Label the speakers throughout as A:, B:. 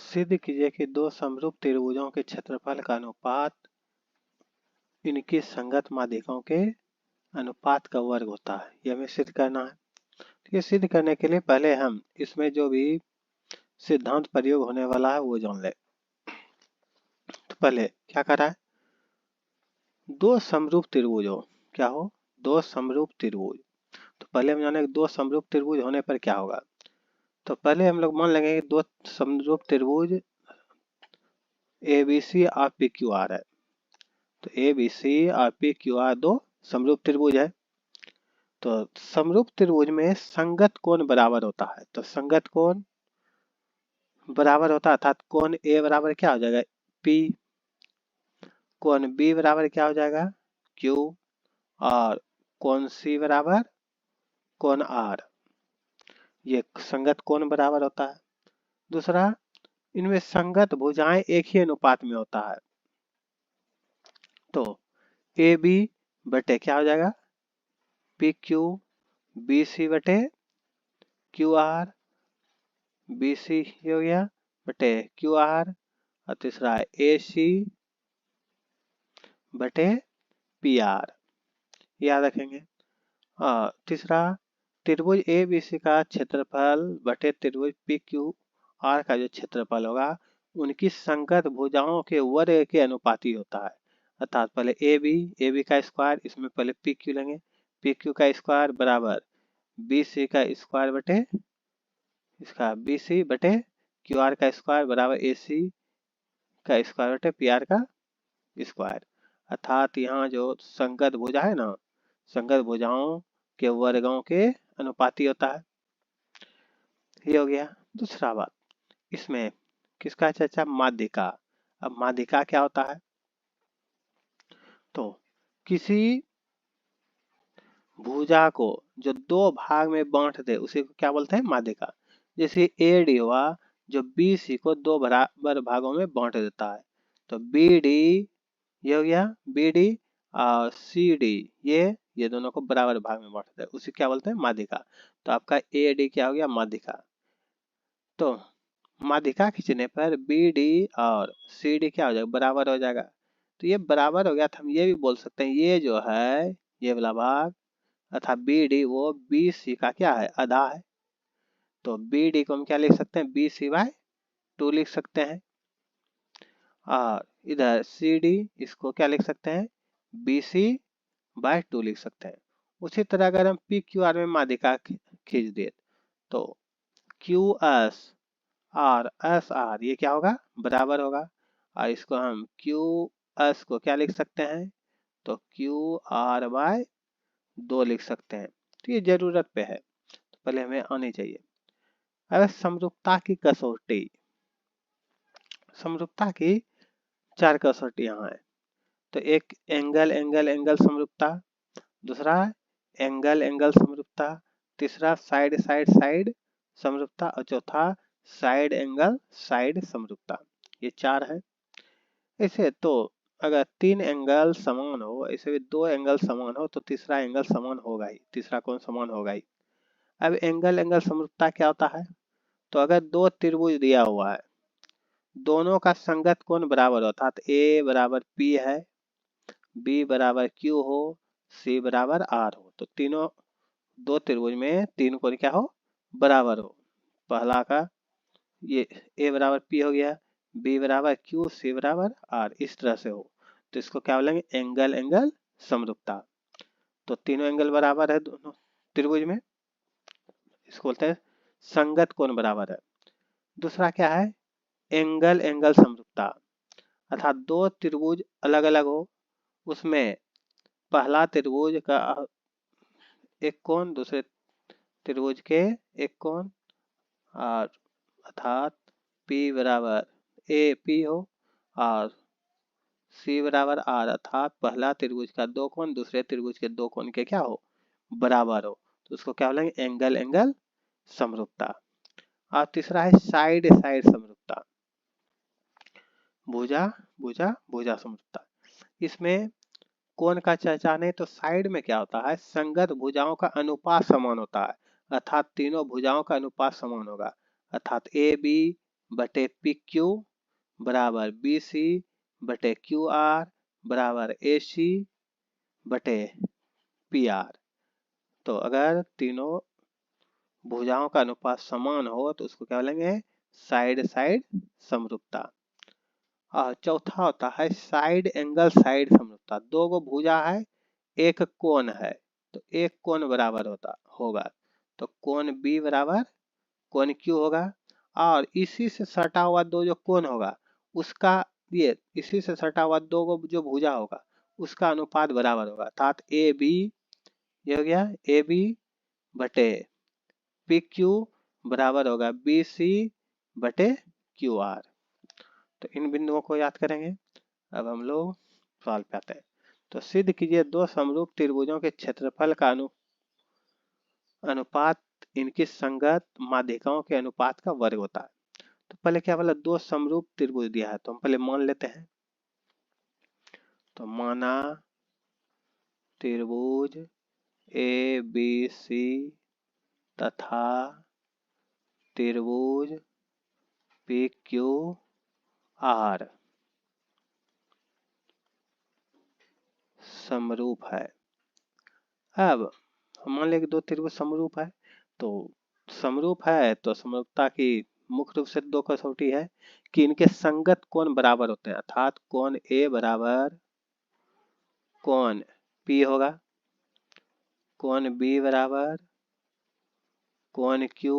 A: सिद्ध कीजिए कि दो समरूप त्रिभुजों के क्षेत्रफल का अनुपात इनकी संगत माध्यिकाओं के अनुपात का वर्ग होता है। यह हमें सिद्ध करना है। तो ये सिद्ध करने के लिए पहले हम इसमें जो भी सिद्धांत प्रयोग होने वाला है वो जान ले। तो पहले क्या करा है, दो समरूप त्रिभुज हो, क्या हो, दो समरूप त्रिभुज। तो पहले हम जाने दो समरूप त्रिभुज होने पर क्या होगा। तो पहले हम लोग मान लेंगे कि दो समरूप त्रिभुज ए बी सी और पी क्यू आर है। तो ए बी सी और पी क्यू आर दो समरूप त्रिभुज है। तो समरूप त्रिभुज में संगत कोण बराबर होता है। तो संगत कोण बराबर होता है, अर्थात कोण ए बराबर क्या हो जाएगा, पी, कोण बी बराबर क्या हो जाएगा, क्यू, और कोण सी बराबर कोण आर। ये संगत कोण बराबर होता है। दूसरा, इनमें संगत भुजाएं एक ही अनुपात में होता है। तो ए बी बटे क्या हो जाएगा, पी क्यू, बी सी बटे क्यू आर, बी सी हो गया बटे क्यू आर, और तीसरा है ए सी बटे पी आर, याद रखेंगे। और तीसरा, त्रिभुज ए बी सी का क्षेत्रफल बटे त्रिभुज पी क्यू आर का जो क्षेत्रफल होगा उनकी संगत भुजाओं के वर्ग के अनुपाती होता है। अर्थात पहले ए बी का स्क्वायर, इसमें पहले पी क्यू लेंगे, पी क्यू का स्क्वायर बराबर बी सी का स्क्वायर बटे इसका बी सी बटे क्यू आर का स्क्वायर बराबर ए सी का स्क्वायर बटे पी आर का स्क्वायर। अर्थात यहाँ जो संगत भुजा है ना, संगत भुजाओं के वर्गों के अनुपाती होता है। ये हो गया। दूसरा बात, इसमें किसका चर्चा, माध्यिका। अब माध्यिका क्या होता है, तो किसी भुजा को जो दो भाग में बांट दे उसी को क्या बोलते हैं, माध्यिका। जैसे ए डी हुआ जो बी सी को दो बराबर भागों में बांट देता है। तो बी डी ये हो गया, बी डी और सी डी ये दोनों को बराबर भाग में बांटते हैं, उसे क्या बोलते हैं, माध्यिका। तो आपका ए डी क्या हो गया, माध्यिका। तो माध्यिका खींचने पर बी डी और सी डी क्या हो जाएगा, बराबर हो जाएगा। तो ये बराबर हो गया तो हम ये भी बोल सकते हैं ये जो है ये वाला भाग अर्थात बी डी वो बी सी का क्या है, आधा है। तो बी डी को हम क्या लिख सकते हैं, बी सी बाय 2 लिख सकते हैं। और इधर सी डी इसको क्या लिख सकते हैं, बी सी बाय 2 लिख सकते हैं। उसी तरह अगर हम पी क्यू आर में माध्यिका खींच दे तो क्यू एस और एस आर ये क्या होगा, बराबर होगा। और इसको हम क्यू एस को क्या लिख सकते हैं, तो क्यू आर बाय 2 लिख सकते हैं। तो ये जरूरत पे है, तो पहले हमें आनी चाहिए। अब समरूपता की कसौटी, समरूपता की 4 कसौटी यहाँ है। तो एक एंगल एंगल एंगल समरूपता, दूसरा एंगल एंगल समरूपता, तीसरा साइड साइड साइड समरूपता, और चौथा साइड एंगल साइड समरूपता। ये 4 है। ऐसे तो अगर 3 एंगल समान हो, ऐसे भी 2 एंगल समान हो तो तीसरा एंगल समान होगा ही, तीसरा कोण समान होगा ही। अब एंगल एंगल समरूपता क्या होता है, तो अगर दो त्रिभुज दिया हुआ है, दोनों का संगत कोण बराबर होता है, तो ए बराबर पी है, बी बराबर क्यू हो, सी बराबर आर हो, तो तीनों दो त्रिभुज में तीन कोण क्या हो, बराबर हो। पहला का ये ए बराबर पी हो गया, बी बराबर क्यू, सी बराबर आर, इस तरह से हो तो इसको क्या बोलेंगे, एंगल एंगल समरूपता। तो तीनों एंगल बराबर है दोनों त्रिभुज में, इसको बोलते हैं संगत कोण बराबर है। दूसरा क्या है, एंगल एंगल समरूपता, अर्थात दो त्रिभुज अलग अलग हो, उसमें पहला त्रिभुज का एक कोण दूसरे त्रिभुज के एक कोण, और अर्थात P बराबर ए पी हो और C बराबर आर, अर्थात पहला त्रिभुज का दो कोण दूसरे त्रिभुज के दो कोण के क्या हो, बराबर हो, तो उसको क्या बोलेंगे, एंगल एंगल समरूपता। और तीसरा है साइड साइड समरूपता, भुजा भुजा भुजा समरूपता। इसमें कोण का चर्चा नहीं, तो साइड में क्या होता है, संगत भुजाओं का अनुपात समान होता है, अर्थात तीनों भुजाओं का अनुपात समान होगा। अर्थात ए बी बटे पी क्यू बराबर बी सी बटे क्यू आर बराबर ए सी बटे पी आर। तो अगर तीनों भुजाओं का अनुपात समान हो तो उसको क्या बोलेंगे? साइड साइड समरूपता। और चौथा होता है साइड एंगल साइड समरूपता। दो गो भुजा है, एक कोण है, तो एक कोण बराबर होगा। तो कोण बी बराबर कोण क्यू होगा, और इसी से सटा हुआ दो जो कोण होगा उसका ये इसी से सटा हुआ दो गो जो भुजा होगा उसका अनुपात बराबर होगा। अर्थात ए बी, ये हो गया ए बी बटे पी क्यू बराबर होगा बी सी बटे क्यू आर। तो इन बिंदुओं को याद करेंगे। अब हम लोग सवाल पे आते हैं। तो सिद्ध कीजिए दो समरूप त्रिभुजों के क्षेत्रफल का अनुपात इनकी संगत माध्यिकाओं के अनुपात का वर्ग होता है। तो पहले क्या बोला? दो समरूप त्रिभुज दिया है तो हम पहले मान लेते हैं। तो माना त्रिभुज ए बी सी तथा त्रिभुज पी क्यू आर समरूप है। अब मान लें कि दो त्रिभुज समरूप है, तो समरूप है तो समरूपता की मुख्य रूप से दो कसौटी है कि इनके संगत कोण बराबर होते हैं। अर्थात कोण ए बराबर कोण पी होगा, कोण बी बराबर कोण क्यू,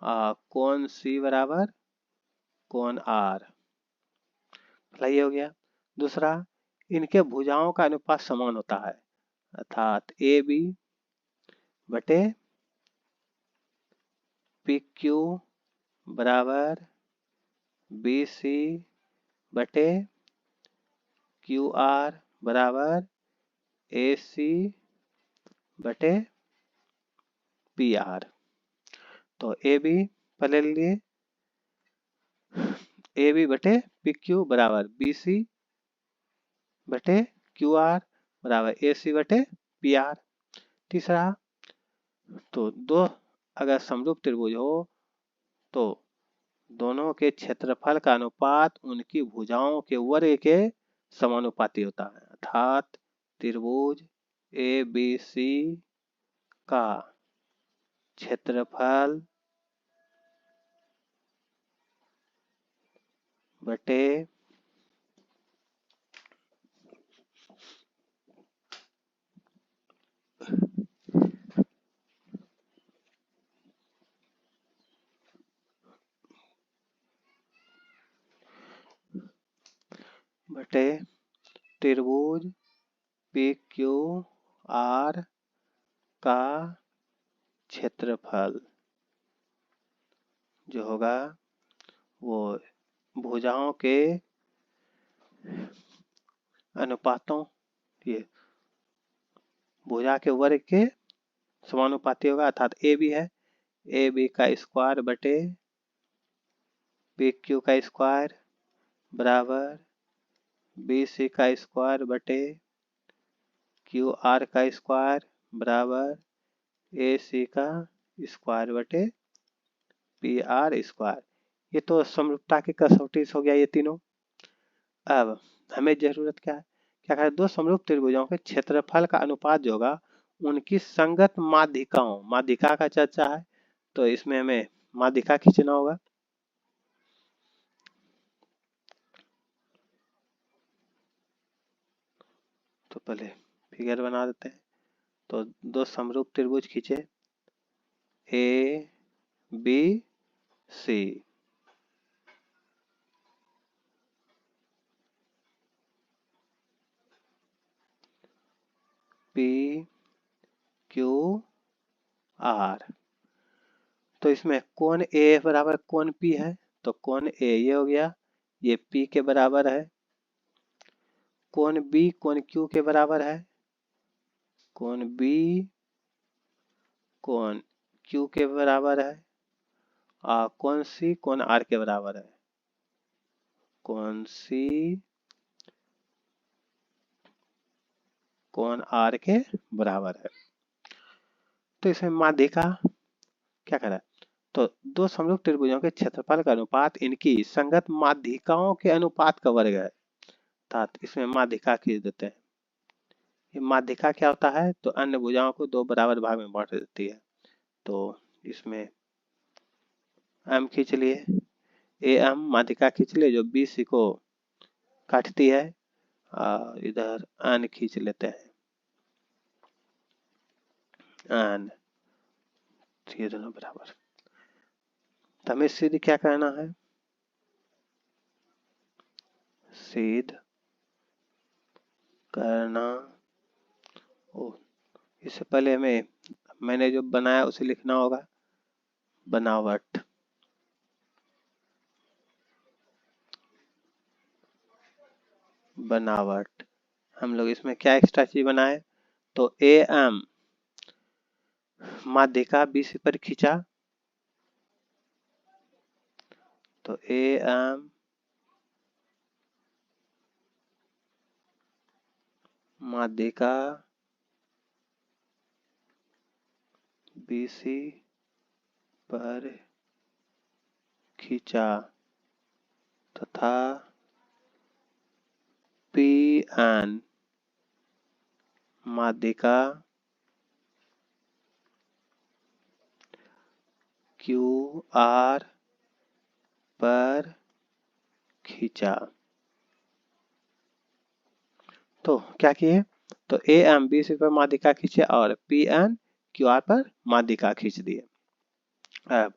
A: कोण सी बराबर कोण आर। ये हो गया। दूसरा, इनके भुजाओं का अनुपात समान होता है। अर्थात ए बी बटे पी क्यू बराबर बी सी बटे क्यू आर बराबर ए सी बटे पी आर। तो ए बी पहले लिए ए बी बटे पी क्यू बराबर बी सी बटे क्यू आर बराबर ए सी बटे पी आर। तीसरा, तो दो अगर समरूप त्रिभुज हो तो दोनों के क्षेत्रफल का अनुपात उनकी भुजाओं के वर्ग के समानुपाती होता है। अर्थात त्रिभुज ए बी सी का क्षेत्रफल बटे त्रिभुज पी क्यू आर का क्षेत्रफल जो होगा वो भुजाओं के अनुपातों, ये भुजा के वर्ग के समानुपाती होगा। अर्थात ए बी है, ए बी का स्क्वायर बटे पी क्यू का स्क्वायर बराबर बी सी का स्क्वायर बटे क्यू आर का स्क्वायर बराबर ए सी का स्क्वायर बटे पी आर स्क्वायर। ये तो समरूपता की कसौटी हो गया ये तीनों। अब हमें जरूरत क्या है? क्या करें? दो समरूप त्रिभुजों के क्षेत्रफल का अनुपात जो होगा उनकी संगत माध्यिकाओं, माध्यिका का चर्चा है तो इसमें हमें माध्यिका खींचना होगा। तो पहले फिगर बना देते हैं। तो दो समरूप त्रिभुज खींचे A B C. P Q R. तो इसमें कोण ए बराबर कोण पी है, तो कोण ए ये हो गया, ये पी के बराबर है। कोण बी कोण क्यू के बराबर है, कोण बी कोण क्यू के बराबर है, और कोण सी कोण आर के बराबर है। कोण सी कोण आर के बराबर है। तो इसमें माध्यिका क्या करें? तो दो समरूप त्रिभुजों के क्षेत्रफल का अनुपात इनकी संगत माध्यिकाओं के अनुपात का वर्ग है। अर्थात इसमें माध्यिका खींच देते हैं। ये माध्यिका क्या होता है? तो अन्य भुजाओं को दो बराबर भाग में बांट देती है। तो इसमें m खींच लिए, am माध्यिका खींच लिए जो BC को काटती है, और इधर n खींच लेते हैं, n, ये दोनों बराबर। तो हमें सिद्ध क्या करना है? सिद्ध करना, ओ, इससे पहले मैंने जो बनाया उसे लिखना होगा, बनावट। बनावट हम लोग इसमें क्या एक्स्ट्रा चीज बनाए? तो am माध्यिका BC पर खींचा, तो am माध्यिका BC पर खींचा तथा Pn माध्यिका QR पर खींचा। तो क्या किए? तो am BC पर माध्यिका खींचे और Pn QR पर माध्यिका खींच दिए। अब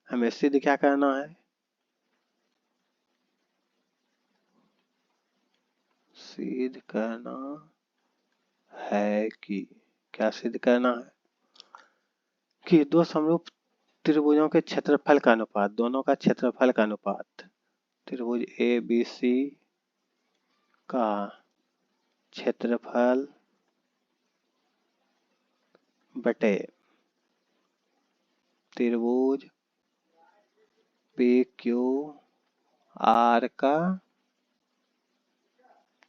A: हमें सिद्ध क्या करना है? सिद्ध करना है कि, क्या सिद्ध करना है? कि दो समरूप त्रिभुजों के क्षेत्रफल का अनुपात, दोनों का क्षेत्रफल का अनुपात, त्रिभुज ABC का क्षेत्रफल बटे त्रिभुज PQR का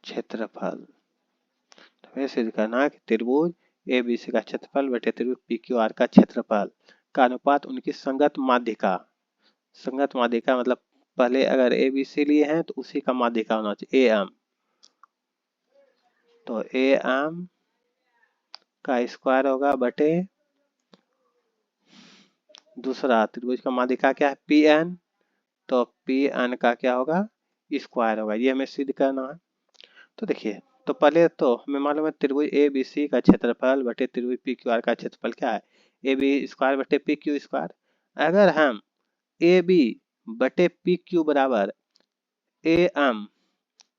A: क्षेत्रफल। तो हमें सिद्ध करना है कि त्रिभुज ABC का क्षेत्रफल बटे त्रिभुज PQR का क्षेत्रफल का अनुपात उनकी संगत माध्यिका, संगत माध्यिका मतलब पहले अगर ABC लिए हैं तो उसी का माध्यिका होना चाहिए am, तो am का स्क्वायर होगा बटे दूसरा त्रिभुज का माध्यिका क्या है? Pn, तो Pn का क्या होगा? स्क्वायर होगा। ये हमें सिद्ध करना है। तो देखिए, तो पहले तो हमें मालूम है त्रिभुज ABC का क्षेत्रफल बटे त्रिभुज PQR का क्षेत्रफल क्या है? AB स्क्वायर बटे PQ स्क्वायर। अगर हम AB बटे PQ बराबर AM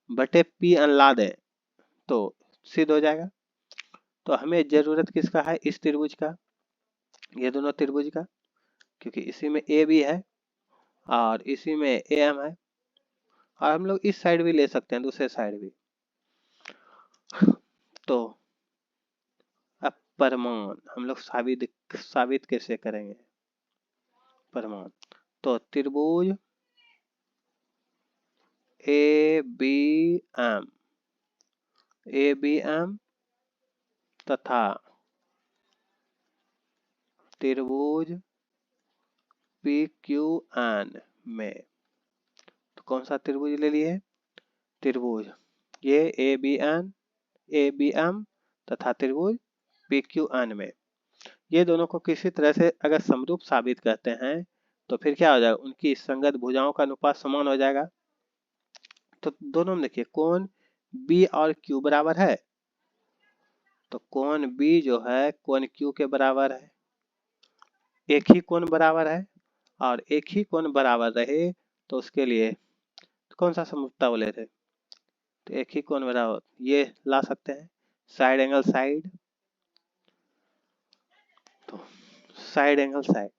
A: बटे Pn ला दें तो सिद्ध हो जाएगा। तो हमें जरूरत किसका है? इस त्रिभुज का, ये दोनों त्रिभुज का, क्योंकि इसी में AB है और इसी में AM है, और हम लोग इस साइड भी ले सकते हैं, दूसरे साइड भी। तो अब प्रमाण हम लोग साबित कैसे करेंगे? प्रमाण, तो त्रिभुज ABM तथा त्रिभुज PQN में, तो कौन सा त्रिभुज ले लिए? त्रिभुज ये ABM तथा त्रिभुज PQN में, ये दोनों को किसी तरह से अगर समरूप साबित करते हैं तो फिर क्या हो जाएगा? उनकी संगत भुजाओं का अनुपात समान हो जाएगा। तो दोनों में देखिए कोण B और Q बराबर है, तो कोण B जो है कोण Q के बराबर है। एक ही कोण बराबर है और एक ही कोण बराबर रहे तो उसके लिए कौन सा समरूपता बोले थे? तो एक ही कोण बराबर ये ला सकते हैं, साइड एंगल साइड, तो साइड एंगल साइड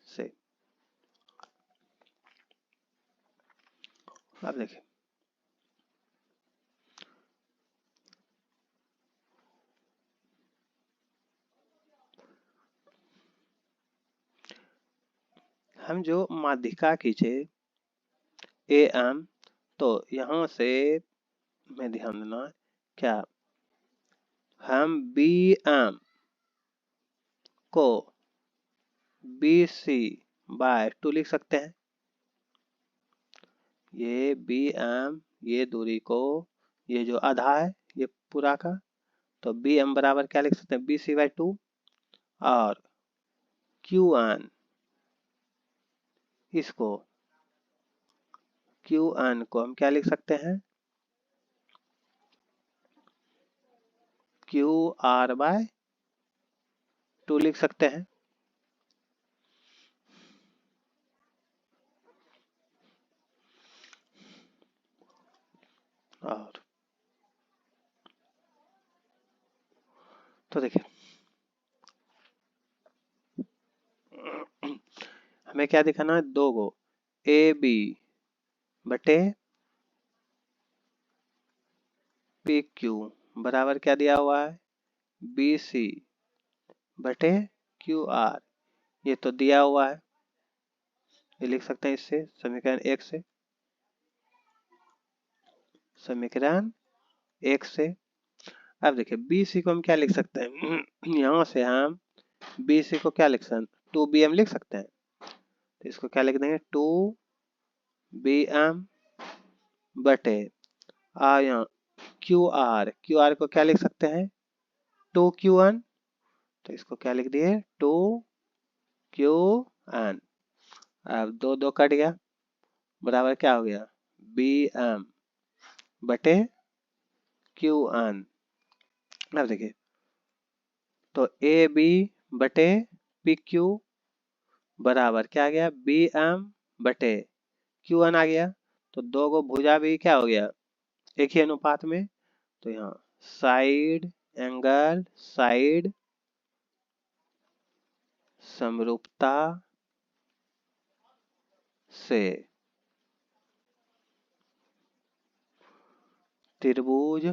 A: से। अब देखिए, हम जो माध्यिका खींचे AM, तो यहाँ से में ध्यान देना क्या, हम BM को बी सी बाय 2 लिख सकते हैं। ये बी एम, ये दूरी को, ये जो आधा है ये पूरा का, तो बी एम बराबर क्या लिख सकते हैं, बी सी बाई 2। और क्यू एन, इसको क्यू एन को हम क्या लिख सकते हैं, क्यू आर बाय 2 लिख सकते हैं। और तो देखिए हमें क्या दिखाना है, दो गो ए बी बटे पी क्यू बराबर क्या दिया हुआ है, बी सी बटे क्यू आर, ये तो दिया हुआ है, ये लिख सकते हैं इससे समीकरण 1 से, समीकरण 1 से। अब देखिए बी सी को हम क्या लिख सकते हैं, यहाँ से हम बी सी को क्या लिख सकते हैं, 2bm लिख सकते हैं। तो इसको क्या लिख देंगे, 2bm बटे यहाँ क्यू आर को क्या लिख सकते हैं, 2qn। तो इसको क्या लिख दिए, 2qn। अब दो दो कट गया, बराबर क्या हो गया, bm बटे qn। अब देखिए तो ए बी बटे पी क्यू बराबर क्या आ गया, बी एम बटे क्यू एन आ गया। तो दो गो भुजा भी क्या हो गया, एक ही अनुपात में। तो यहाँ साइड एंगल साइड समरूपता से त्रिभुज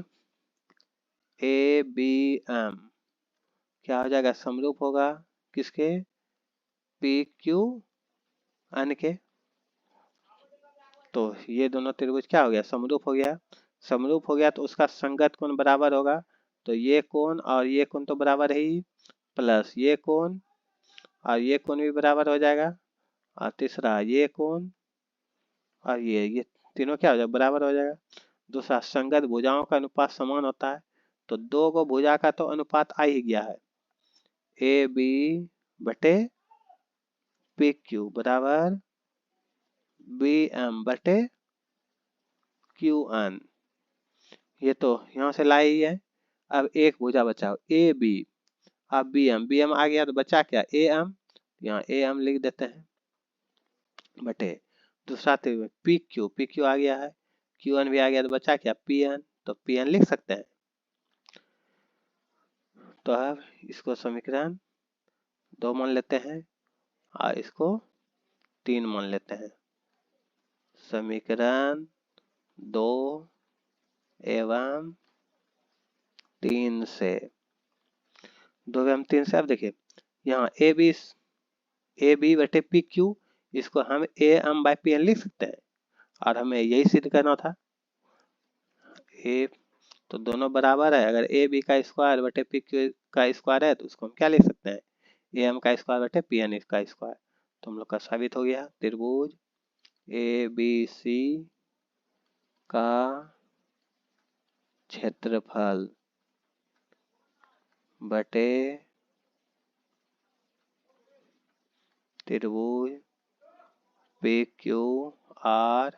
A: ए बी एम क्या हो जाएगा, समरूप होगा किसके, पी क्यू एन के। तो ये दोनों त्रिभुज क्या हो गया, समरूप हो गया। समरूप हो गया तो उसका संगत कोण बराबर होगा। तो ये कोण और ये कोण तो बराबर है ही, प्लस ये कोण और ये कोण भी बराबर हो जाएगा। और तीसरा ये कोण और ये तीनों क्या हो जाएगा, बराबर हो जाएगा। दूसरा संगत भुजाओं का अनुपात समान होता है। तो दो को भुजा का तो अनुपात आ ही गया है, ए बी बटे पी क्यू बराबर बी एम बटे क्यू एन। ये तो यहाँ से लाई ही है। अब एक भुजा बचाओ ए बी, अब बी एम आ गया तो बचा क्या, ए एम, यहाँ ए एम लिख देते हैं बटे दूसरा त्रिभुज पी क्यू आ गया है, क्यू एन भी आ गया तो बचा क्या, पी एन। तो पी एन लिख सकते हैं। तो अब इसको समीकरण 2 मान लेते हैं और इसको 3 मान लेते हैं। समीकरण 2 एवं 3 से, 2 एवं 3 से। अब देखिए यहाँ ए बी बटे पी क्यू, इसको हम A M by P N लिख सकते हैं और हमें यही सिद्ध करना था। ए तो दोनों बराबर है, अगर ए बी का स्क्वायर बटे पी क्यू का स्क्वायर है तो उसको हम क्या लिख सकते हैं, ए एम का स्क्वायर बटे पी एन का स्क्वायर। तो हम लोग का साबित हो गया, त्रिभुज ए बी सी का क्षेत्रफल बटे त्रिभुज पी क्यू आर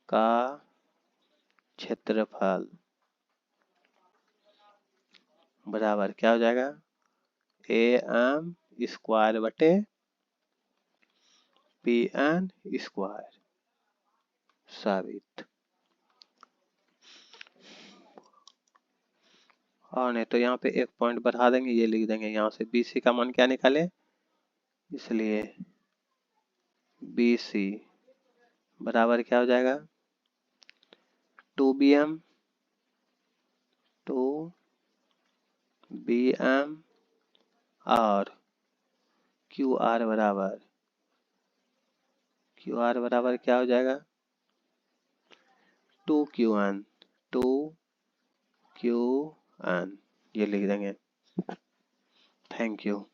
A: का क्षेत्रफल बराबर क्या हो जाएगा, ए एम स्क्वायर बटे पी एन स्क्वायर। साबित। और नहीं तो यहाँ पे एक पॉइंट बढ़ा देंगे, ये लिख देंगे यहाँ से बी सी का मान क्या निकाले, इसलिए बी सी बराबर क्या हो जाएगा, 2bm 2bm और क्यू आर बराबर क्या हो जाएगा, 2qn 2qn, ये लिख देंगे। Thank you.